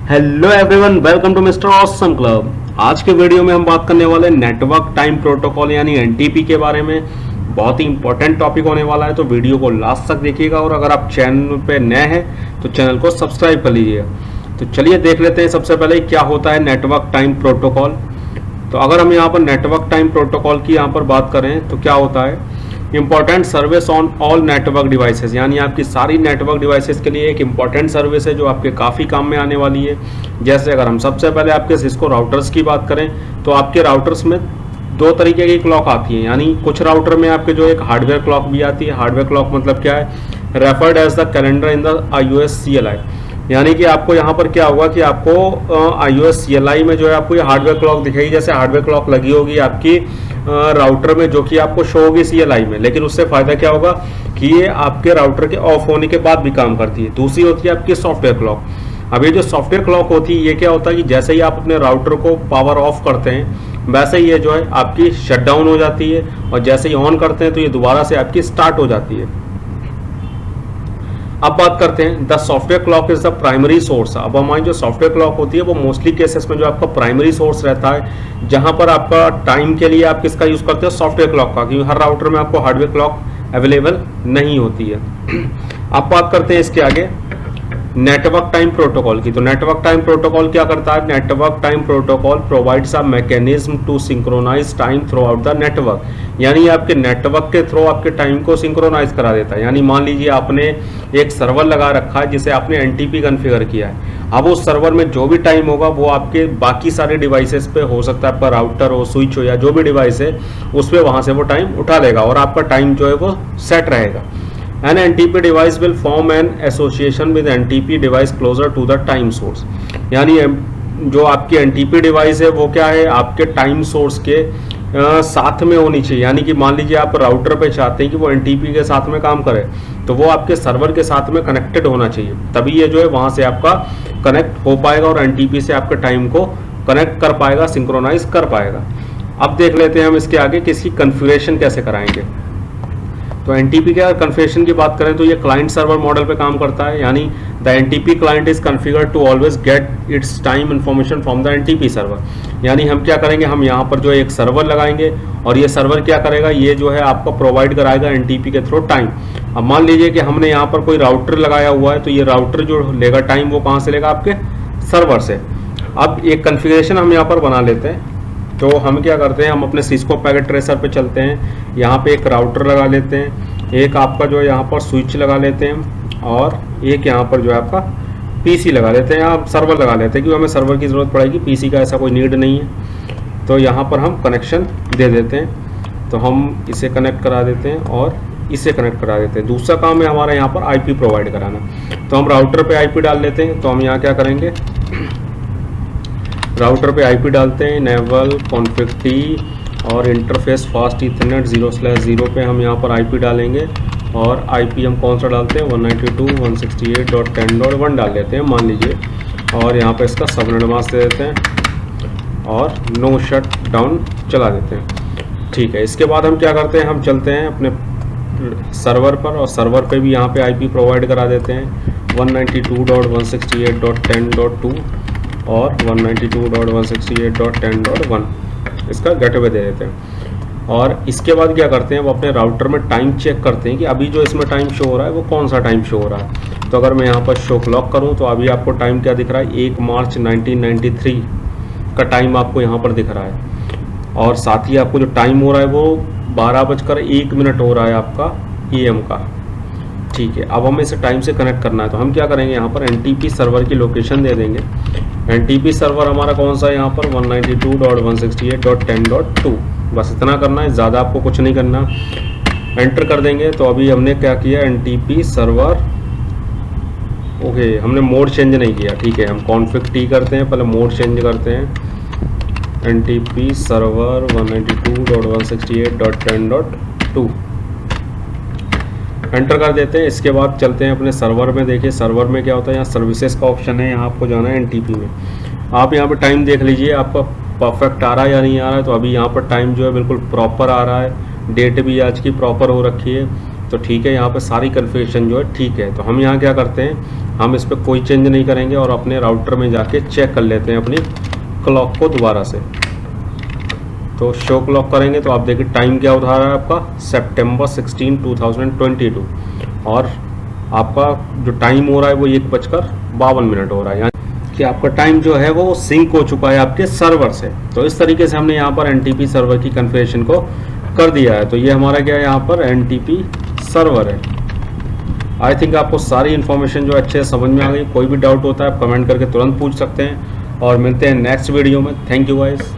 Hello everyone, welcome to mister awesome club. आज के video में हम बात करने वाले नेटवर्क टाइम प्रोटोकॉल यानी एनटीपी के बारे में। बहुत ही इंपॉर्टेंट टॉपिक होने वाला है, तो वीडियो को लास्ट तक देखिएगा और अगर आप चैनल पे नए हैं तो चैनल को सब्सक्राइब कर लीजिएगा। तो चलिए देख लेते हैं सबसे पहले क्या होता है नेटवर्क टाइम प्रोटोकॉल। तो अगर हम यहाँ पर नेटवर्क टाइम प्रोटोकॉल की यहाँ पर बात करें तो क्या होता है, important service on all network devices, यानी आपकी सारी नेटवर्क डिवाइसेस के लिए एक इंपॉर्टेंट सर्विस है जो आपके काफ़ी काम में आने वाली है। जैसे अगर हम सबसे पहले आपके सिस्को राउटर्स की बात करें तो आपके राउटर्स में दो तरीके की क्लॉक आती है, यानी कुछ राउटर में आपके जो एक हार्डवेयर क्लॉक भी आती है। हार्डवेयर क्लॉक मतलब क्या है, referred as the calendar in the iOS CLI, यानी कि आपको यहाँ पर क्या होगा कि आपको iOS CLI में जो है आपको ये हार्डवेयर क्लॉक दिखेगी। जैसे हार्डवेयर क्लॉक लगी होगी आपकी राउटर में जो कि आपको शो होगी CLI में, लेकिन उससे फायदा क्या होगा कि ये आपके राउटर के ऑफ होने के बाद भी काम करती है। दूसरी होती है आपकी सॉफ्टवेयर क्लॉक। अब ये जो सॉफ्टवेयर क्लॉक होती है ये क्या होता है कि जैसे ही आप अपने राउटर को पावर ऑफ करते हैं वैसे ही ये जो है आपकी शट डाउन हो जाती है, और जैसे ही ऑन करते हैं तो ये दोबारा से आपकी स्टार्ट हो जाती है। अब बात करते हैं the software clock is the primary source. अब हमारी जो सॉफ्टवेयर क्लॉक होती है वो मोस्टली केसेस में जो आपका प्राइमरी सोर्स रहता है, जहां पर आपका टाइम के लिए आप किसका यूज करते हो, सॉफ्टवेयर क्लॉक का, क्योंकि हर राउटर में आपको हार्डवेयर क्लॉक अवेलेबल नहीं होती है। अब बात करते हैं इसके आगे नेटवर्क टाइम प्रोटोकॉल की। तो नेटवर्क टाइम प्रोटोकॉल क्या करता है, network time protocol provides a mechanism to synchronize time throughout the network, यानी आपके नेटवर्क के थ्रू आपके टाइम को सिंक्रोनाइज करा देता है। यानी मान लीजिए आपने एक सर्वर लगा रखा है जिसे आपने एनटीपी कॉन्फ़िगर किया है। अब उस सर्वर में जो भी टाइम होगा वो आपके बाकी सारे डिवाइसेस पे हो सकता है, आपका राउटर हो, स्विच हो, या जो भी डिवाइस है उस पर वहाँ से वो टाइम उठा लेगा और आपका टाइम जो है वो सेट रहेगा। An NTP device will form an association with NTP device closer to the time source, यानी जो आपकी NTP डिवाइस है वो क्या है, आपके टाइम सोर्स के साथ में होनी चाहिए। यानी कि मान लीजिए आप राउटर पे चाहते हैं कि वो NTP के साथ में काम करे, तो वो आपके सर्वर के साथ में कनेक्टेड होना चाहिए, तभी ये जो है वहाँ से आपका कनेक्ट हो पाएगा और NTP से आपके टाइम को कनेक्ट कर पाएगा, सिंक्रोनाइज कर पाएगा। अब देख लेते हैं हम इसके आगे कि इसकी कन्फिगरेशन कैसे कराएंगे। तो एनटीपी के कन्फिगरेशन की बात करें तो ये क्लाइंट सर्वर मॉडल पे काम करता है, यानी the NTP client is configured to always get its time information from the NTP server. यानी हम क्या करेंगे, हम यहाँ पर जो है एक सर्वर लगाएंगे और ये सर्वर क्या करेगा, ये जो है आपको प्रोवाइड कराएगा एनटीपी के थ्रू टाइम। अब मान लीजिए कि हमने यहाँ पर कोई राउटर लगाया हुआ है, तो ये राउटर जो लेगा टाइम वो कहाँ से लेगा, आपके सर्वर से। अब एक कन्फिगरेशन हम यहाँ पर बना लेते हैं। तो हम क्या करते हैं, हम अपने सिस्को पैकेट ट्रेसर पे चलते हैं, यहाँ पे एक राउटर लगा लेते हैं, एक आपका जो है यहाँ पर स्विच लगा लेते हैं, और एक यहाँ पर जो है आपका पीसी लगा लेते हैं, आप सर्वर लगा लेते हैं क्योंकि हमें सर्वर की ज़रूरत पड़ेगी, पीसी का ऐसा कोई नीड नहीं है। तो यहाँ पर हम कनेक्शन दे देते हैं, तो हम इसे कनेक्ट करा देते हैं और इसे कनेक्ट करा देते हैं। दूसरा काम है हमारा यहाँ पर आईपी प्रोवाइड कराना, तो हम राउटर पर आईपी डाल लेते हैं। तो हम यहाँ क्या करेंगे, राउटर पे आईपी डालते हैं, इनेबल कॉन्फिग टी और इंटरफेस फास्ट ईथरनेट 0/0 पे हम यहाँ पर आईपी डालेंगे, और आईपी हम कौन सा डालते हैं, 192.168.10.1 डाल लेते हैं मान लीजिए, और यहाँ पे इसका सबनेट मास्क दे देते हैं और नो शट डाउन चला देते हैं। ठीक है, इसके बाद हम क्या करते हैं, हम चलते हैं अपने सर्वर पर, और सर्वर पे भी यहाँ पे आईपी प्रोवाइड करा देते हैं 192.168.10.2 और 192.168.10.1 इसका गेटवे दे देते हैं। और इसके बाद क्या करते हैं, वो अपने राउटर में टाइम चेक करते हैं कि अभी जो इसमें टाइम शो हो रहा है वो कौन सा टाइम शो हो रहा है। तो अगर मैं यहाँ पर शो क्लॉक करूँ तो अभी आपको टाइम क्या दिख रहा है, 1 मार्च 1993 का टाइम आपको यहाँ पर दिख रहा है, और साथ ही आपको जो टाइम हो रहा है वो 12:01 हो रहा है आपका AM का। ठीक है, अब हमें इसे टाइम से कनेक्ट करना है, तो हम क्या करेंगे, यहाँ पर एनटीपी सर्वर की लोकेशन दे देंगे। एनटीपी सर्वर हमारा कौन सा है, यहाँ पर 192.168.10.2, बस इतना करना है, ज़्यादा आपको कुछ नहीं करना। एंटर कर देंगे, तो अभी हमने क्या किया, एनटीपी सर्वर, ओके हमने मोड चेंज नहीं किया। ठीक है, हम कॉन्फिग टी करते हैं, पहले मोड चेंज करते हैं, एनटीपी सर्वर 192.168.10.2 एंटर कर देते हैं। इसके बाद चलते हैं अपने सर्वर में। देखिए सर्वर में क्या होता है, यहाँ सर्विसेज का ऑप्शन है, यहाँ आपको जाना है एनटीपी में। आप यहाँ पे टाइम देख लीजिए आपका परफेक्ट आ रहा है या नहीं आ रहा है। तो अभी यहाँ पर टाइम जो है बिल्कुल प्रॉपर आ रहा है, डेट भी आज की प्रॉपर हो रखी है, तो ठीक है, यहाँ पे सारी कन्फिगरेशन जो है ठीक है। तो हम यहाँ क्या करते हैं, हम इस पर कोई चेंज नहीं करेंगे और अपने राउटर में जाके चेक कर लेते हैं अपनी क्लॉक को दोबारा से। तो शो क्लॉक करेंगे तो आप देखिए टाइम क्या उठा रहा है आपका, सितंबर 16, 2022, और आपका जो टाइम हो रहा है वो 1:52 हो रहा है, यानी कि आपका टाइम जो है वो सिंक हो चुका है आपके सर्वर से। तो इस तरीके से हमने यहाँ पर NTP सर्वर की कन्फिगरेशन को कर दिया है। तो ये हमारा क्या है, यहाँ पर NTP सर्वर है। आई थिंक आपको सारी इन्फॉर्मेशन जो अच्छे से समझ में आ गई। कोई भी डाउट होता है आप कमेंट करके तुरंत पूछ सकते हैं, और मिलते हैं नेक्स्ट वीडियो में। Thank you guys.